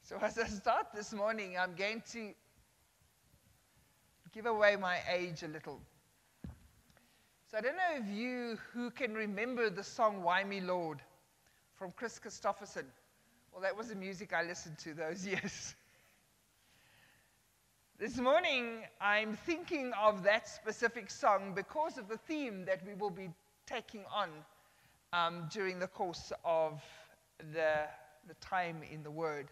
So as I start this morning, I'm going to give away my age a little. So I don't know if you who can remember the song Why Me Lord from Chris Christopherson. Well, that was the music I listened to those years. This morning, I'm thinking of that specific song because of the theme that we will be taking on during the course of the time in the Word.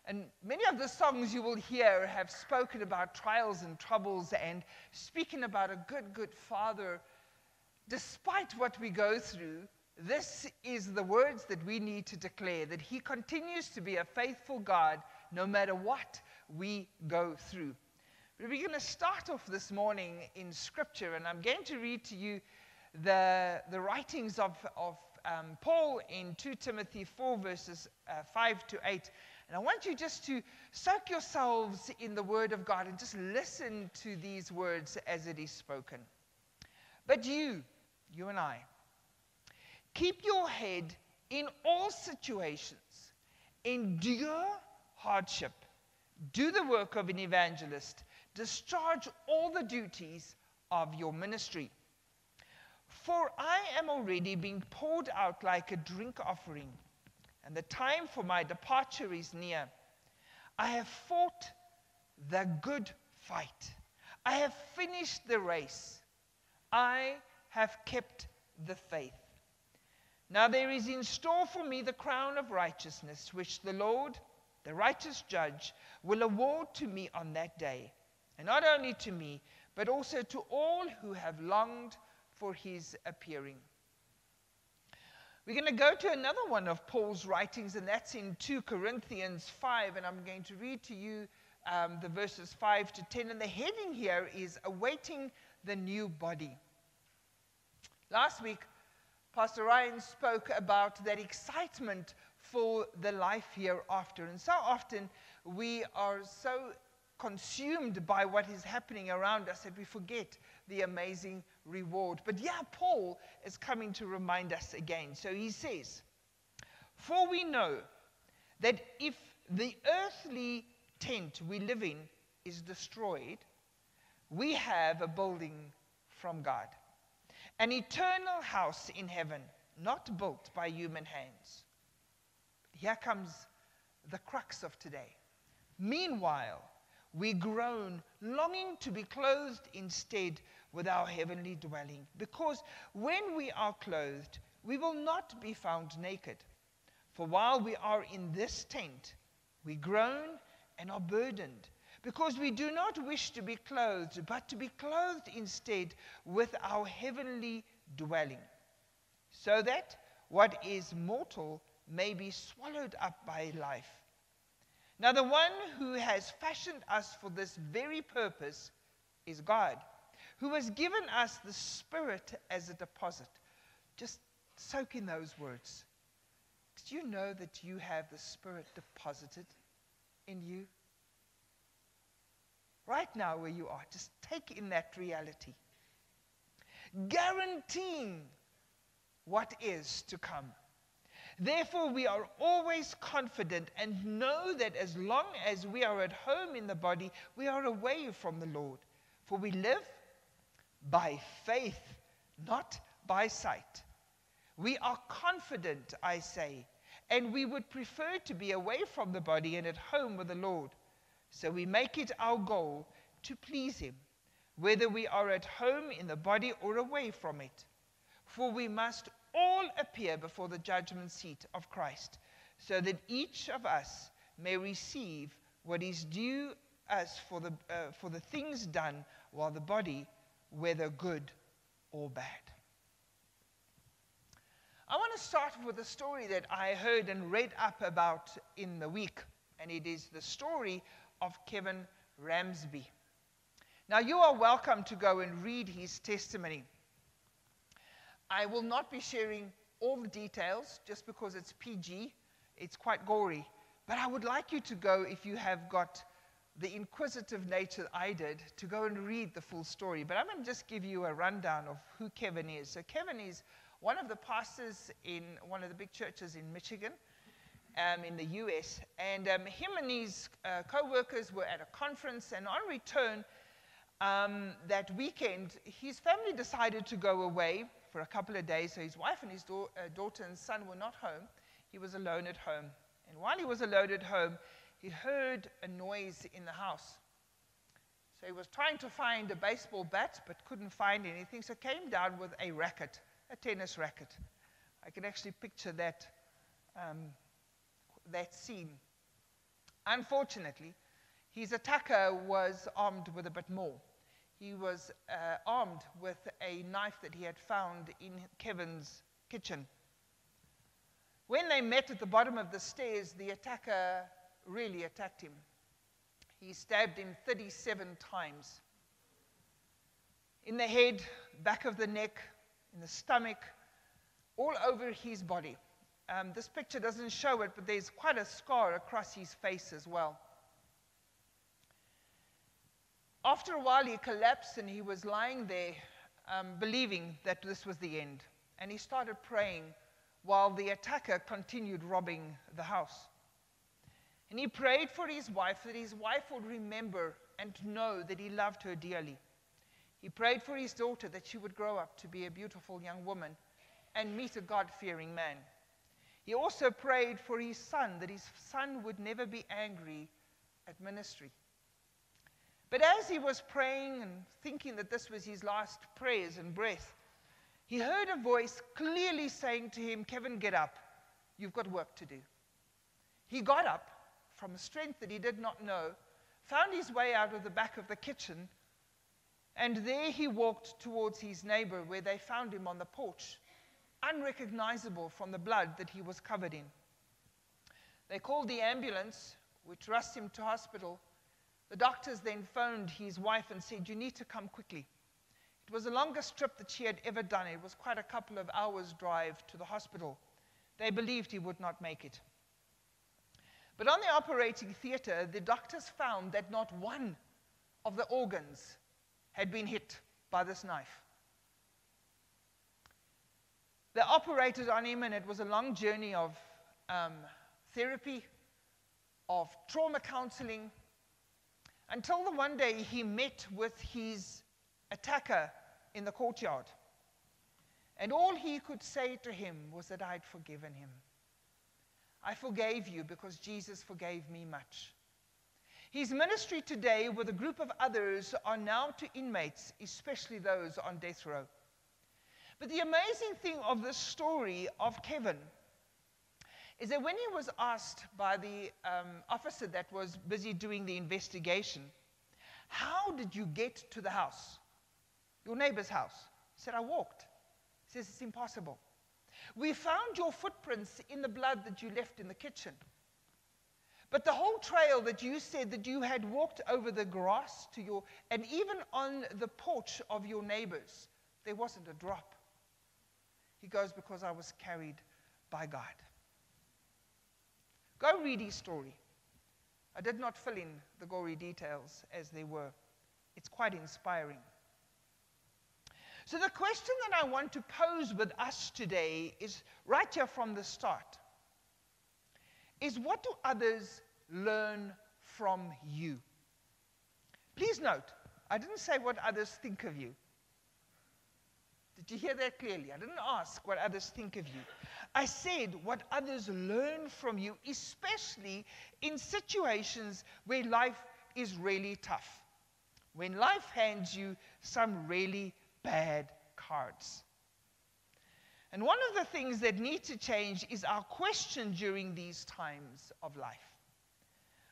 And many of the songs you will hear have spoken about trials and troubles and speaking about a good, good Father. Despite what we go through, this is the words that we need to declare, that He continues to be a faithful God no matter what we go through. But we're going to start off this morning in Scripture, and I'm going to read to you the writings of Paul in 2 Timothy 4, verses 5 to 8. And I want you just to soak yourselves in the Word of God and just listen to these words as it is spoken. But you and I, keep your head in all situations, endure hardship, do the work of an evangelist, discharge all the duties of your ministry. For I am already being poured out like a drink offering, and the time for my departure is near. I have fought the good fight. I have finished the race. I have kept the faith. Now there is in store for me the crown of righteousness, which the Lord, the righteous judge, will award to me on that day. And not only to me, but also to all who have longed for His appearing. We're going to go to another one of Paul's writings, and that's in 2 Corinthians 5, and I'm going to read to you the verses 5 to 10, and the heading here is Awaiting the New Body. Last week, Pastor Ryan spoke about that excitement for the life hereafter, and so often we are so consumed by what is happening around us that we forget the amazing reward. But yeah, Paul is coming to remind us again. So he says, for we know that if the earthly tent we live in is destroyed, we have a building from God, an eternal house in heaven, not built by human hands. Here comes the crux of today. Meanwhile, we groan, longing to be clothed instead with our heavenly dwelling, because when we are clothed, we will not be found naked. For while we are in this tent, we groan and are burdened, because we do not wish to be clothed, but to be clothed instead with our heavenly dwelling, so that what is mortal may be swallowed up by life. Now the one who has fashioned us for this very purpose is God, who has given us the Spirit as a deposit. Just soak in those words. Do you know that you have the Spirit deposited in you? Right now where you are, just take in that reality. Guaranteeing what is to come. Therefore, we are always confident and know that as long as we are at home in the body, we are away from the Lord. For we live by faith, not by sight. We are confident, I say, and we would prefer to be away from the body and at home with the Lord. So we make it our goal to please Him, whether we are at home in the body or away from it. For we must all appear before the judgment seat of Christ, so that each of us may receive what is due us for the things done while the body, whether good or bad. I want to start with a story that I heard and read up about in the week, and it is the story of Kevin Ramsby. Now, you are welcome to go and read his testimony. I will not be sharing all the details just because it's PG. It's quite gory. But I would like you to go, if you have got the inquisitive nature I did, to go and read the full story. But I'm going to just give you a rundown of who Kevin is. So Kevin is one of the pastors in one of the big churches in Michigan. in the US. And him and his co-workers were at a conference, and on return that weekend, his family decided to go away for a couple of days. So his wife and his daughter and son were not home. He was alone at home. And while he was alone at home, he heard a noise in the house. So he was trying to find a baseball bat, but couldn't find anything, so came down with a racket, a tennis racket. I can actually picture that, that scene. Unfortunately, his attacker was armed with a bit more. He was armed with a knife that he had found in Kevin's kitchen. When they met at the bottom of the stairs, the attacker really attacked him. He stabbed him 37 times. In the head, back of the neck, in the stomach, all over his body. This picture doesn't show it, but there's quite a scar across his face as well. After a while, he collapsed and he was lying there, believing that this was the end. And he started praying while the attacker continued robbing the house. And he prayed for his wife, that his wife would remember and know that he loved her dearly. He prayed for his daughter, that she would grow up to be a beautiful young woman and meet a God-fearing man. He also prayed for his son, that his son would never be angry at ministry. But as he was praying and thinking that this was his last prayers and breath, he heard a voice clearly saying to him, "Kevin, get up. You've got work to do." He got up from a strength that he did not know, found his way out of the back of the kitchen, and there he walked towards his neighbor, where they found him on the porch, unrecognizable from the blood that he was covered in. They called the ambulance, which rushed him to hospital. The doctors then phoned his wife and said, "You need to come quickly." It was the longest trip that she had ever done. It was quite a couple of hours' drive to the hospital. They believed he would not make it. But on the operating theater, the doctors found that not one of the organs had been hit by this knife. They operated on him, and it was a long journey of therapy, of trauma counseling, until the one day he met with his attacker in the courtyard. And all he could say to him was that I'd forgiven him. I forgave you because Jesus forgave me much. His ministry today with a group of others are now to inmates, especially those on death row. But the amazing thing of this story of Kevin is that when he was asked by the officer that was busy doing the investigation, "How did you get to the house, your neighbor's house?" He said, "I walked." He says, "It's impossible. We found your footprints in the blood that you left in the kitchen. But the whole trail that you said that you had walked over the grass to your, and even on the porch of your neighbors, there wasn't a drop." He goes, "Because I was carried by God." Go read his story. I did not fill in the gory details as they were. It's quite inspiring. So the question that I want to pose with us today is, right here from the start, is what do others learn from you? Please note, I didn't say what others think of you. Did you hear that clearly? I didn't ask what others think of you. I said what others learn from you, especially in situations where life is really tough. When life hands you some really bad cards. And one of the things that need to change is our question during these times of life.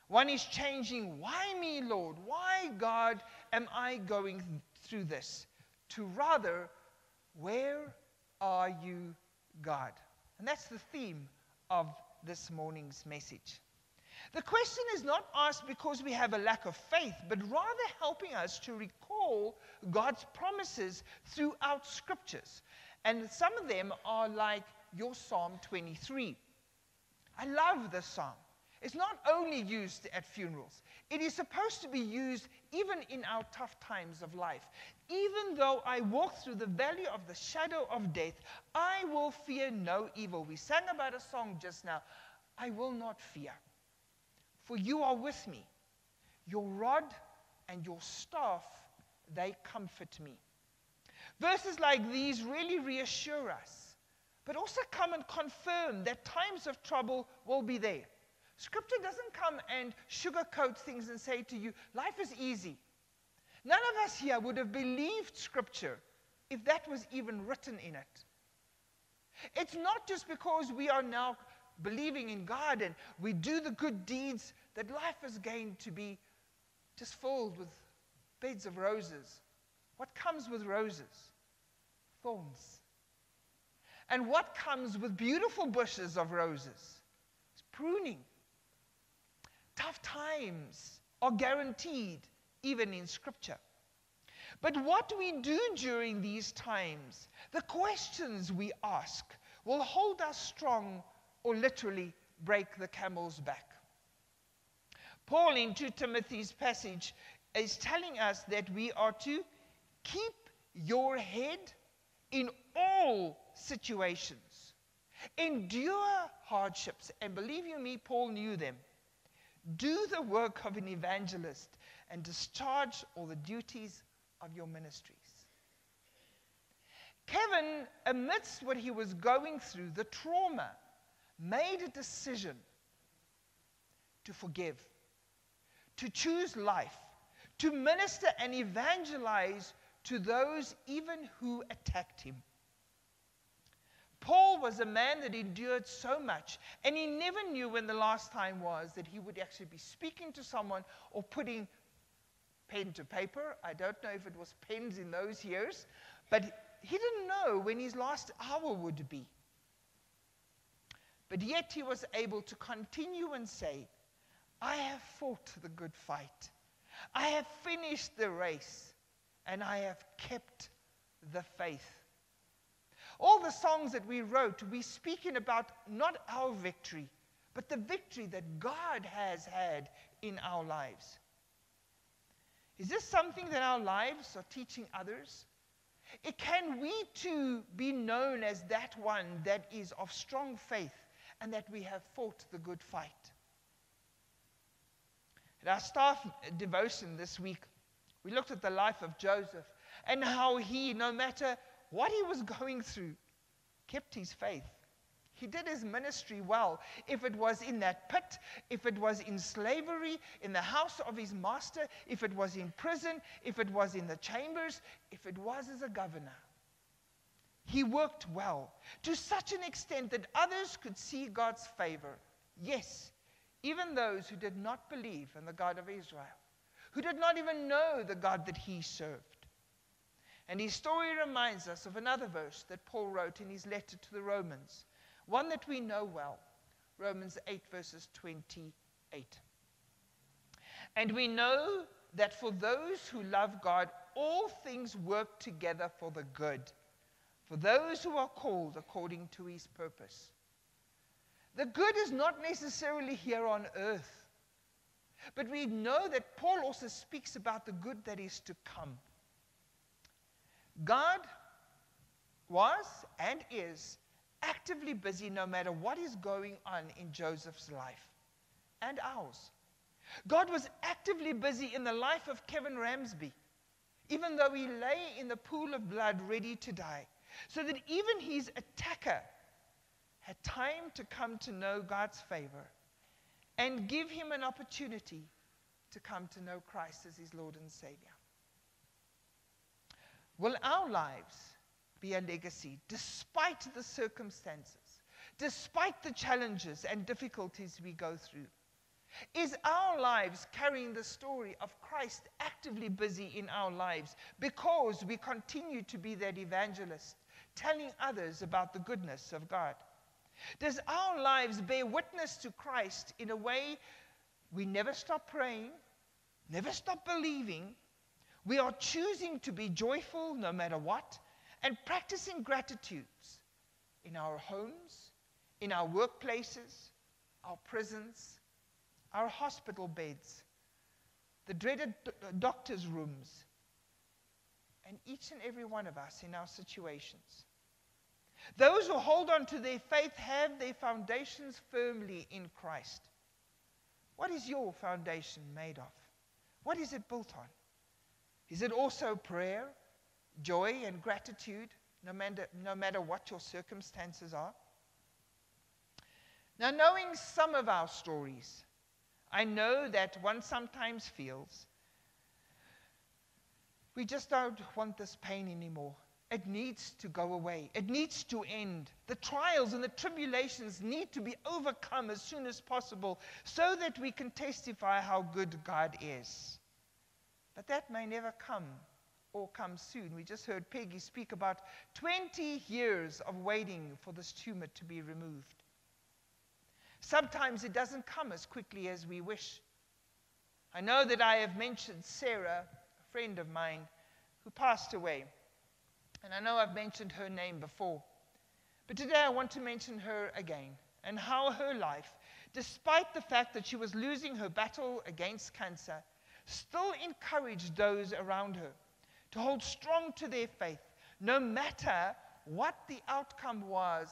One is changing, "Why me, Lord? Why, God, am I going through this?" to rather, "Where are you, God?" And that's the theme of this morning's message. The question is not asked because we have a lack of faith, but rather helping us to recall God's promises throughout scriptures. And some of them are like your Psalm 23. I love this psalm. It's not only used at funerals. It is supposed to be used even in our tough times of life. "Even though I walk through the valley of the shadow of death, I will fear no evil." We sang about a song just now. I will not fear, for you are with me. Your rod and your staff, they comfort me. Verses like these really reassure us, but also come and confirm that times of trouble will be there. Scripture doesn't come and sugarcoat things and say to you, life is easy. None of us here would have believed Scripture if that was even written in it. It's not just because we are now believing in God and we do the good deeds that life is going to be just filled with beds of roses. What comes with roses? Thorns. And what comes with beautiful bushes of roses? It's pruning. Tough times are guaranteed, even in Scripture. But what we do during these times, the questions we ask, will hold us strong or literally break the camel's back. Paul, in 2 Timothy's passage, is telling us that we are to keep your head in all situations. Endure hardships. And believe you me, Paul knew them. Do the work of an evangelist and discharge all the duties of your ministries. Kevin, amidst what he was going through, the trauma, made a decision to forgive, to choose life, to minister and evangelize to those even who attacked him. Paul was a man that endured so much, and he never knew when the last time was that he would actually be speaking to someone or putting pen to paper. I don't know if it was pens in those years, but he didn't know when his last hour would be. But yet he was able to continue and say, I have fought the good fight. I have finished the race, and I have kept the faith. All the songs that we wrote, we speaking about not our victory, but the victory that God has had in our lives. Is this something that our lives are teaching others? Can we too be known as that one that is of strong faith and that we have fought the good fight? At our staff devotion this week, we looked at the life of Joseph and how he, no matter what he was going through, kept his faith. He did his ministry well. If it was in that pit, if it was in slavery, in the house of his master, if it was in prison, if it was in the chambers, if it was as a governor. He worked well to such an extent that others could see God's favor. Yes, even those who did not believe in the God of Israel, who did not even know the God that he served. And his story reminds us of another verse that Paul wrote in his letter to the Romans, one that we know well, Romans 8 verses 28. And we know that for those who love God, all things work together for the good, for those who are called according to his purpose. The good is not necessarily here on earth, but we know that Paul also speaks about the good that is to come. God was and is actively busy no matter what is going on in Joseph's life and ours. God was actively busy in the life of Kevin Ramsby, even though he lay in the pool of blood ready to die, so that even his attacker had time to come to know God's favor and give him an opportunity to come to know Christ as his Lord and Savior. Will our lives be a legacy despite the circumstances, despite the challenges and difficulties we go through? Is our lives carrying the story of Christ actively busy in our lives because we continue to be that evangelist, telling others about the goodness of God? Does our lives bear witness to Christ in a way we never stop praying, never stop believing? We are choosing to be joyful no matter what, and practicing gratitudes in our homes, in our workplaces, our prisons, our hospital beds, the dreaded doctor's rooms, and each and every one of us in our situations. Those who hold on to their faith have their foundations firmly in Christ. What is your foundation made of? What is it built on? Is it also prayer, joy, and gratitude, no matter what your circumstances are? Now, knowing some of our stories, I know that one sometimes feels we just don't want this pain anymore. It needs to go away. It needs to end. The trials and the tribulations need to be overcome as soon as possible so that we can testify how good God is. But that may never come or come soon. We just heard Peggy speak about 20 years of waiting for this tumor to be removed. Sometimes it doesn't come as quickly as we wish. I know that I have mentioned Sarah, a friend of mine, who passed away. And I know I've mentioned her name before. But today I want to mention her again, and how her life, despite the fact that she was losing her battle against cancer, still encouraged those around her to hold strong to their faith, no matter what the outcome was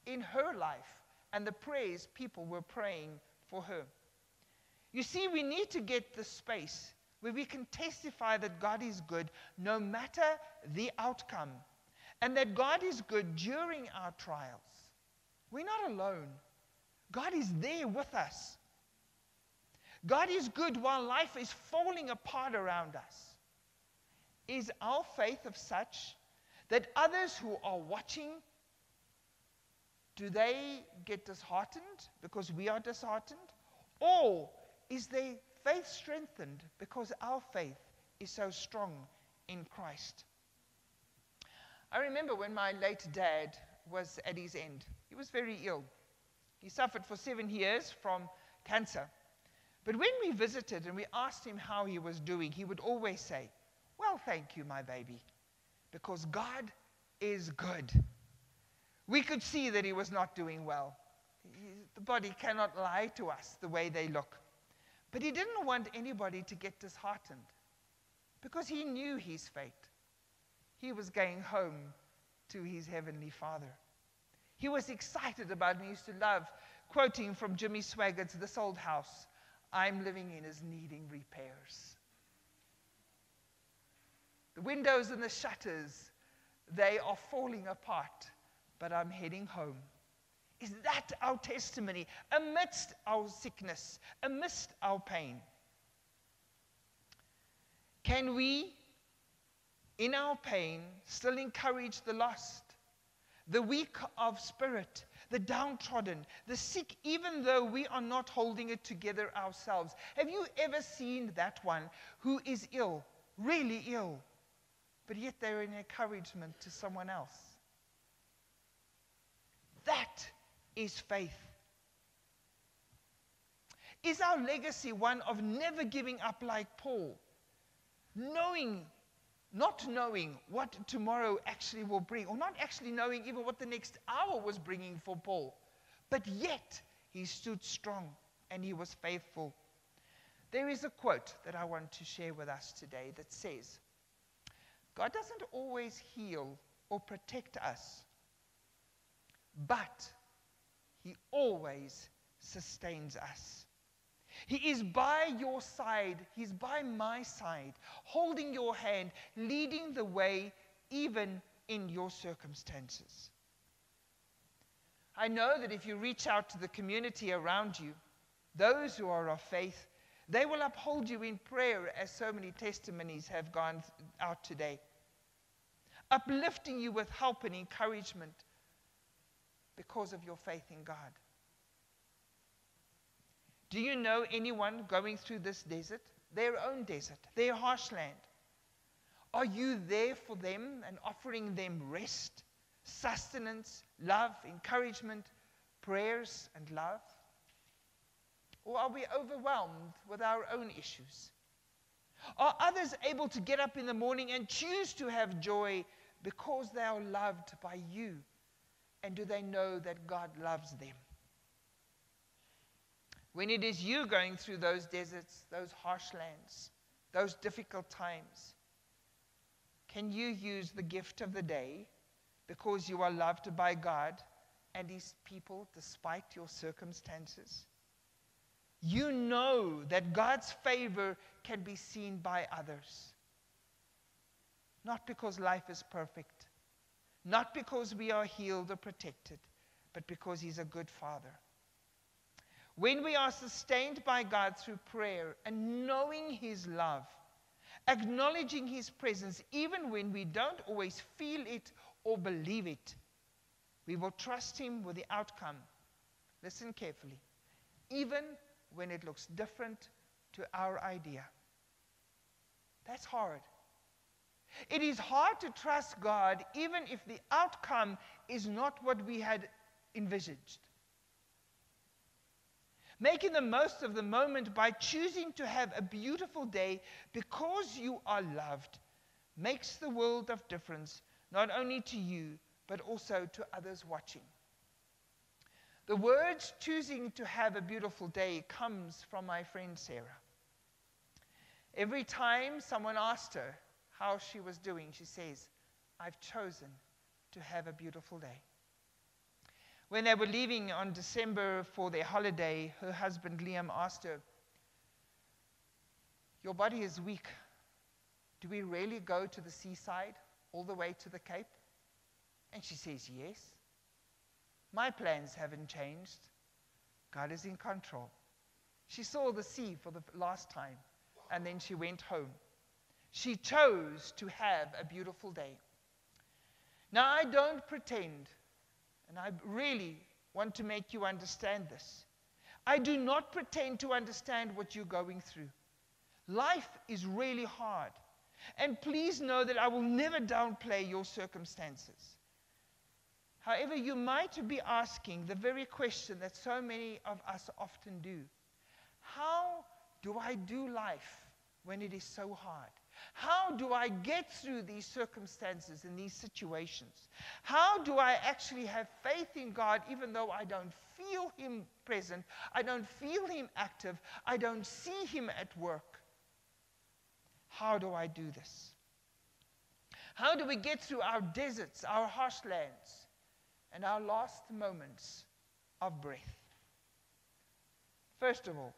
in her life and the prayers people were praying for her. You see, we need to get the space where we can testify that God is good no matter the outcome, and that God is good during our trials. We're not alone. God is there with us. God is good while life is falling apart around us. Is our faith of such that others who are watching, do they get disheartened because we are disheartened? Or is their faith strengthened because our faith is so strong in Christ? I remember when my late dad was at his end. He was very ill. He suffered for 7 years from cancer. But when we visited and we asked him how he was doing, he would always say, "Well, thank you, my baby, because God is good." We could see that he was not doing well. The body cannot lie to us the way they look. But he didn't want anybody to get disheartened because he knew his fate. He was going home to his heavenly Father. He was excited about it. He used to love quoting from Jimmy Swaggart's "This Old House I'm living in is needing repairs. The windows and the shutters, they are falling apart, but I'm heading home." Is that our testimony amidst our sickness, amidst our pain? Can we, in our pain, still encourage the lost, the weak of spirit, the downtrodden, the sick, even though we are not holding it together ourselves? Have you ever seen that one who is ill, really ill, but yet they're an encouragement to someone else? That is faith. Is our legacy one of never giving up like Paul, not knowing what tomorrow actually will bring, or not actually knowing even what the next hour was bringing for Paul, but yet he stood strong and he was faithful? There is a quote that I want to share with us today that says, "God doesn't always heal or protect us, but He always sustains us. He is by your side. He's by my side, holding your hand, leading the way even in your circumstances." I know that if you reach out to the community around you, those who are of faith, they will uphold you in prayer, as so many testimonies have gone out today, uplifting you with help and encouragement because of your faith in God. Do you know anyone going through this desert, their own desert, their harsh land? Are you there for them and offering them rest, sustenance, love, encouragement, prayers, and love? Or are we overwhelmed with our own issues? Are others able to get up in the morning and choose to have joy because they are loved by you? And do they know that God loves them? When it is you going through those deserts, those harsh lands, those difficult times, can you use the gift of the day because you are loved by God and His people despite your circumstances. You know that God's favor can be seen by others. Not because life is perfect, not because we are healed or protected, but because He's a good Father. When we are sustained by God through prayer and knowing His love, acknowledging His presence, even when we don't always feel it or believe it, we will trust Him with the outcome. Listen carefully. Even when it looks different to our idea. That's hard. It is hard to trust God even if the outcome is not what we had envisaged. Making the most of the moment by choosing to have a beautiful day because you are loved makes the world of difference, not only to you, but also to others watching. The words choosing to have a beautiful day comes from my friend Sarah. Every time someone asked her how she was doing, she says, I've chosen to have a beautiful day. When they were leaving on December for their holiday, her husband Liam asked her, your body is weak. Do we really go to the seaside, all the way to the Cape? And she says, yes. My plans haven't changed. God is in control. She saw the sea for the last time, and then she went home. She chose to have a beautiful day. Now, I don't pretend, and I really want to make you understand this. I do not pretend to understand what you're going through. Life is really hard. And please know that I will never downplay your circumstances. However, you might be asking the very question that so many of us often do. How do I do life when it is so hard? How do I get through these circumstances and these situations? How do I actually have faith in God even though I don't feel Him present, I don't feel Him active, I don't see Him at work? How do I do this? How do we get through our deserts, our harsh lands, and our last moments of breath? First of all,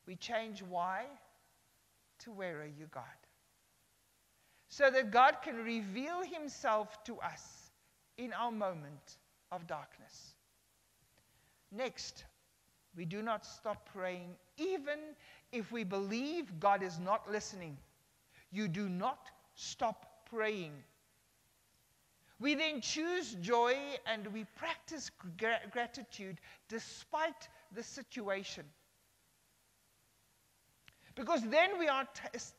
we change why to where are you, God? So that God can reveal Himself to us in our moment of darkness. Next, we do not stop praying even if we believe God is not listening. You do not stop praying. We then choose joy and we practice gratitude despite the situation. Because then we are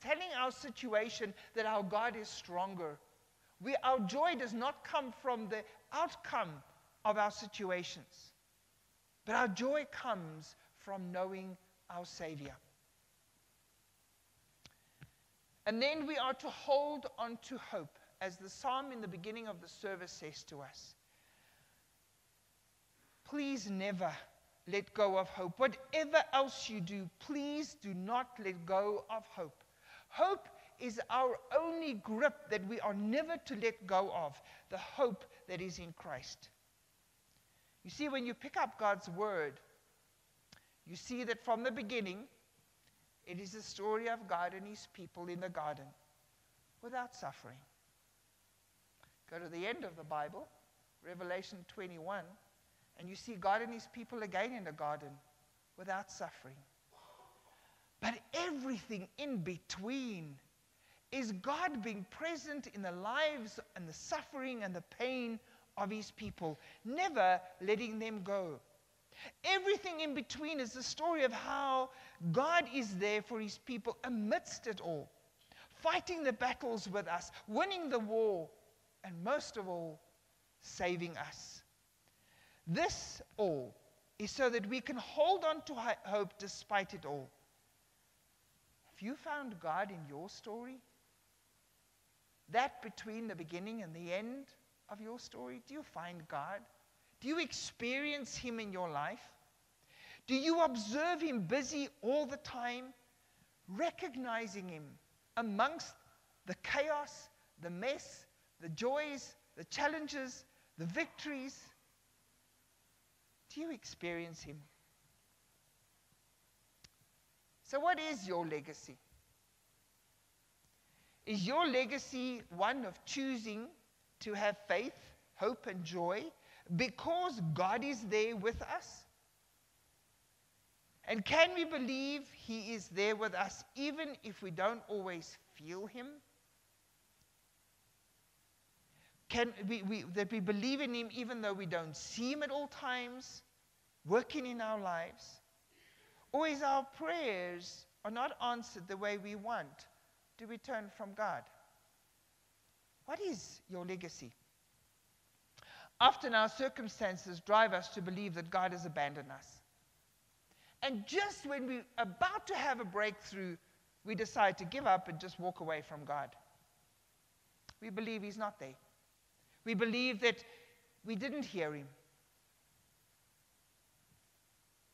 telling our situation that our God is stronger. Our joy does not come from the outcome of our situations, but our joy comes from knowing our Savior. And then we are to hold on to hope, as the psalm in the beginning of the service says to us. Please never let go of hope. Whatever else you do, please do not let go of hope. Hope is our only grip that we are never to let go of, the hope that is in Christ. You see, when you pick up God's word, you see that from the beginning, it is the story of God and His people in the garden without suffering. Go to the end of the Bible, Revelation 21, and you see God and His people again in the garden without suffering. But everything in between is God being present in the lives and the suffering and the pain of His people, never letting them go. Everything in between is the story of how God is there for His people amidst it all, fighting the battles with us, winning the war, and most of all, saving us. This all is so that we can hold on to hope despite it all. Have you found God in your story? That between the beginning and the end of your story? Do you find God? Do you experience Him in your life? Do you observe Him busy all the time, recognizing Him amongst the chaos, the mess, the joys, the challenges, the victories. Do you experience him? So what is your legacy? Is your legacy one of choosing to have faith, hope, and joy because God is there with us? And can we believe he is there with us even if we don't always feel him? That we believe in him even though we don't see him at all times, working in our lives? Or is our prayers are not answered the way we want? Do we turn from God? What is your legacy? Often our circumstances drive us to believe that God has abandoned us. And just when we're about to have a breakthrough, we decide to give up and just walk away from God. We believe he's not there. We believe that we didn't hear him.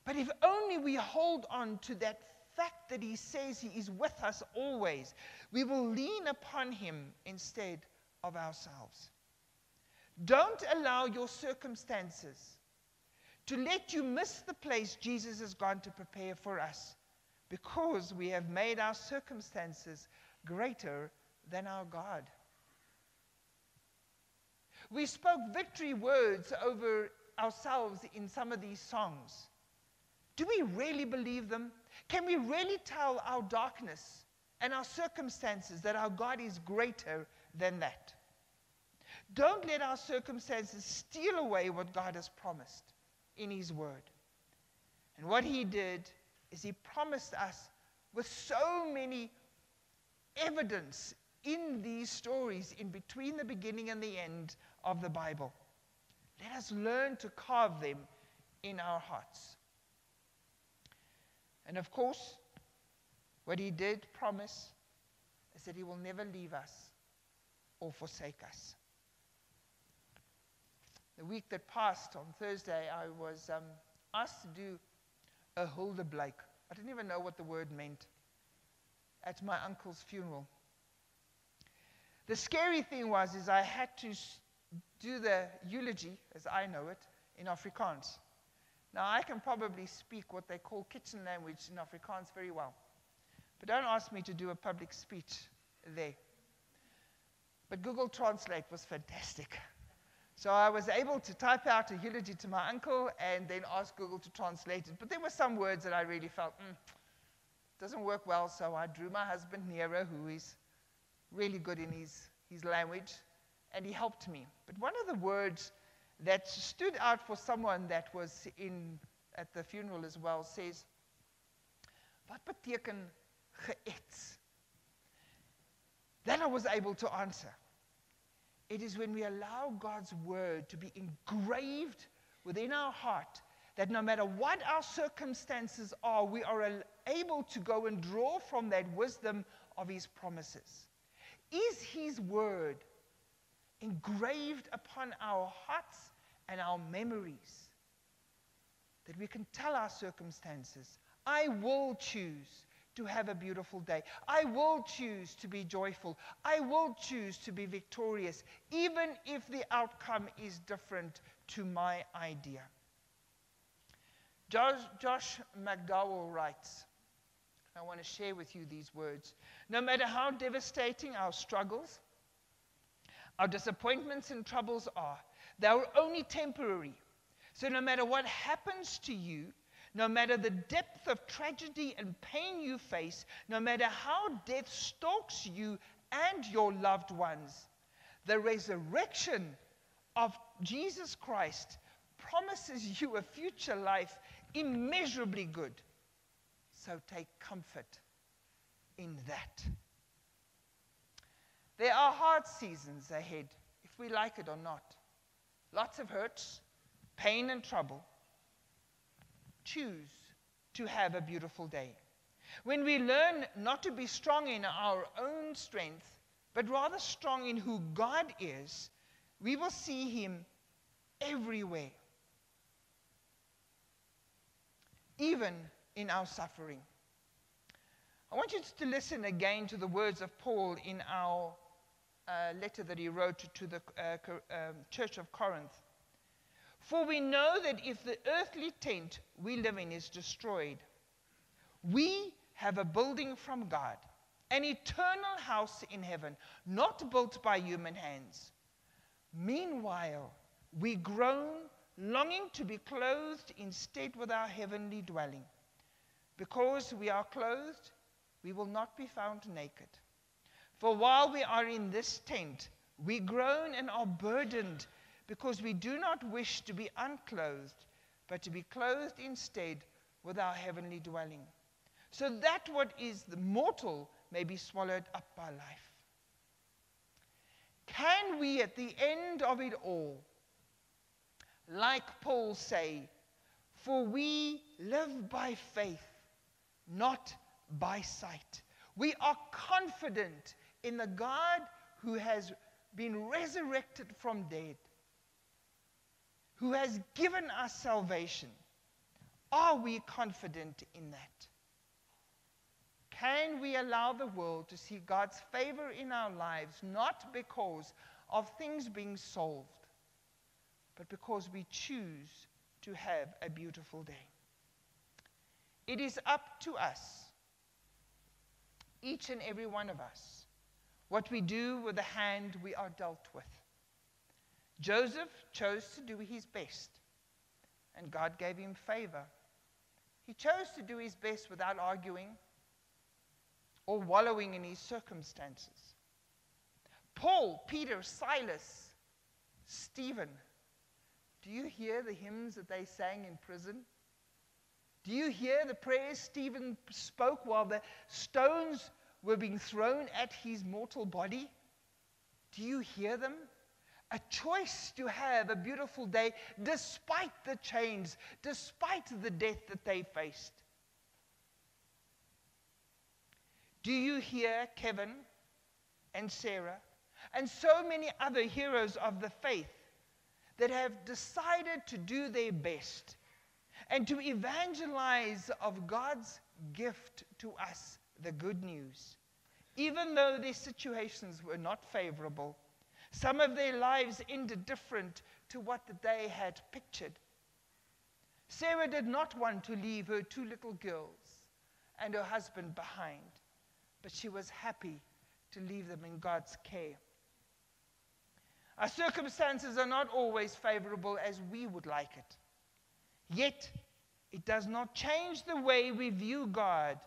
But if only we hold on to that fact that he says he is with us always, we will lean upon him instead of ourselves. Don't allow your circumstances to let you miss the place Jesus has gone to prepare for us, because we have made our circumstances greater than our God. We spoke victory words over ourselves in some of these songs. Do we really believe them? Can we really tell our darkness and our circumstances that our God is greater than that? Don't let our circumstances steal away what God has promised in his word. And what he did is he promised us with so many evidence in these stories in between the beginning and the end of the Bible. Let us learn to carve them in our hearts. And of course, what he did promise is that he will never leave us or forsake us. The week that passed, on Thursday, I was asked to do a Hulde Blake. I didn't even know what the word meant, at my uncle's funeral. The scary thing was I had to do the eulogy, as I know it, in Afrikaans. Now, I can probably speak what they call kitchen language in Afrikaans very well. But don't ask me to do a public speech there. But Google Translate was fantastic. So I was able to type out a eulogy to my uncle and then ask Google to translate it. But there were some words that I really felt, doesn't work well. So I drew my husband Nero, who is really good in his language, and he helped me. But one of the words that stood out for someone that was at the funeral as well says, "Wat beteken geëts?" Then I was able to answer. It is when we allow God's word to be engraved within our heart, that no matter what our circumstances are, we are able to go and draw from that wisdom of his promises. Is his word engraved upon our hearts and our memories, that we can tell our circumstances, I will choose to have a beautiful day. I will choose to be joyful. I will choose to be victorious, even if the outcome is different to my idea. Josh McDowell writes, I want to share with you these words. No matter how devastating our struggles, our disappointments and troubles are, they are only temporary. So no matter what happens to you, no matter the depth of tragedy and pain you face, no matter how death stalks you and your loved ones, the resurrection of Jesus Christ promises you a future life immeasurably good. So take comfort in that. There are hard seasons ahead, if we like it or not. Lots of hurts, pain, and trouble. Choose to have a beautiful day. When we learn not to be strong in our own strength, but rather strong in who God is, we will see him everywhere, even in our suffering. I want you to listen again to the words of Paul in our letter that he wrote to the church of Corinth. For we know that if the earthly tent we live in is destroyed, we have a building from God, an eternal house in heaven, not built by human hands. Meanwhile, we groan, longing to be clothed instead with our heavenly dwelling. Because we are clothed, we will not be found naked. For while we are in this tent, we groan and are burdened, because we do not wish to be unclothed, but to be clothed instead with our heavenly dwelling, so that what is the mortal may be swallowed up by life. Can we at the end of it all, like Paul, say, for we live by faith, not by sight. We are confident in the God who has been resurrected from dead, who has given us salvation. Are we confident in that? Can we allow the world to see God's favor in our lives, not because of things being solved, but because we choose to have a beautiful day? It is up to us, each and every one of us, what we do with the hand we are dealt with. Joseph chose to do his best, and God gave him favor. He chose to do his best without arguing or wallowing in his circumstances. Paul, Peter, Silas, Stephen, do you hear the hymns that they sang in prison? Do you hear the prayers Stephen spoke while the stones were being thrown at his mortal body? Do you hear them? A choice to have a beautiful day despite the chains, despite the death that they faced. Do you hear Kevin and Sarah and so many other heroes of the faith that have decided to do their best and to evangelize of God's gift to us, the good news, even though their situations were not favorable? Some of their lives ended different to what they had pictured. Sarah did not want to leave her 2 little girls and her husband behind, but she was happy to leave them in God's care. Our circumstances are not always favorable as we would like it. Yet, it does not change the way we view God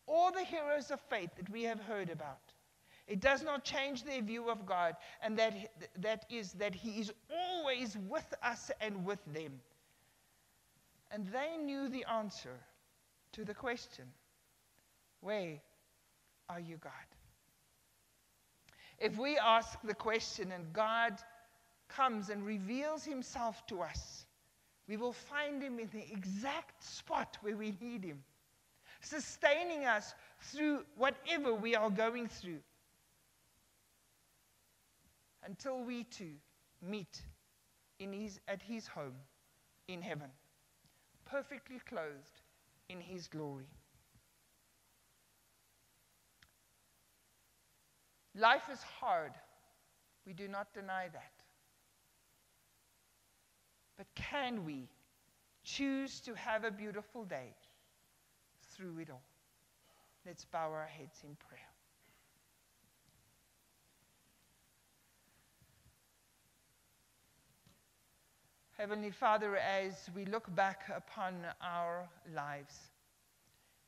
or the heroes of faith that we have heard about. It does not change their view of God, and that is that He is always with us and with them. And they knew the answer to the question, where are you, God? If we ask the question and God comes and reveals Himself to us, we will find Him in the exact spot where we need Him, sustaining us through whatever we are going through, until we too meet at His home in heaven, perfectly clothed in His glory. Life is hard. We do not deny that. But can we choose to have a beautiful day through it all? Let's bow our heads in prayer. Heavenly Father, as we look back upon our lives,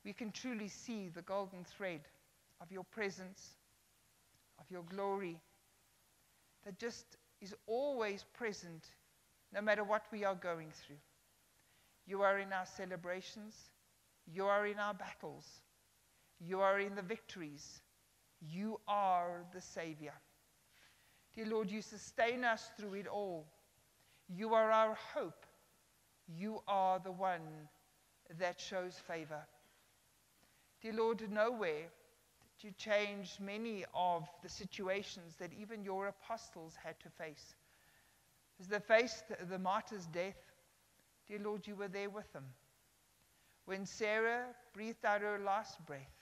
we can truly see the golden thread of your presence, of your glory, that just is always present no matter what we are going through. You are in our celebrations. You are in our battles. You are in the victories. You are the Savior. Dear Lord, you sustain us through it all. You are our hope. You are the one that shows favor. Dear Lord, nowhere did you change many of the situations that even your apostles had to face. As they faced the martyr's death, dear Lord, you were there with them. When Sarah breathed out her last breath,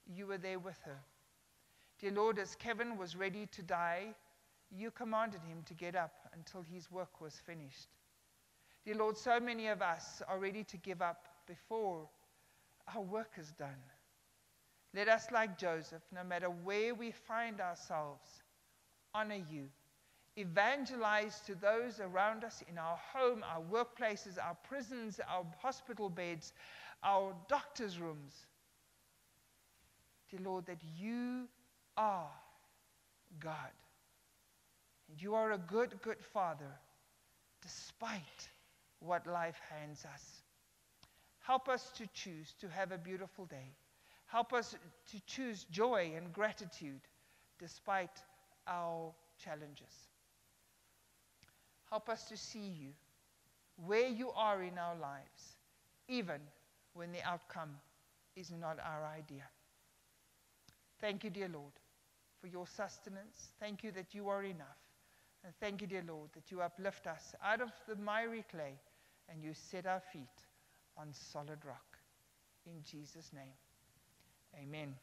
you were there with her. Dear Lord, as Kevin was ready to die, you commanded him to get up until his work was finished. Dear Lord, so many of us are ready to give up before our work is done. Let us, like Joseph, no matter where we find ourselves, honor you. Evangelize to those around us in our home, our workplaces, our prisons, our hospital beds, our doctor's rooms. Dear Lord, that you are God. And you are a good, good Father, despite what life hands us. Help us to choose to have a beautiful day. Help us to choose joy and gratitude despite our challenges. Help us to see you where you are in our lives, even when the outcome is not our idea. Thank you, dear Lord, for your sustenance. Thank you that you are enough. And thank you, dear Lord, that you uplift us out of the miry clay and you set our feet on solid rock. In Jesus' name, amen.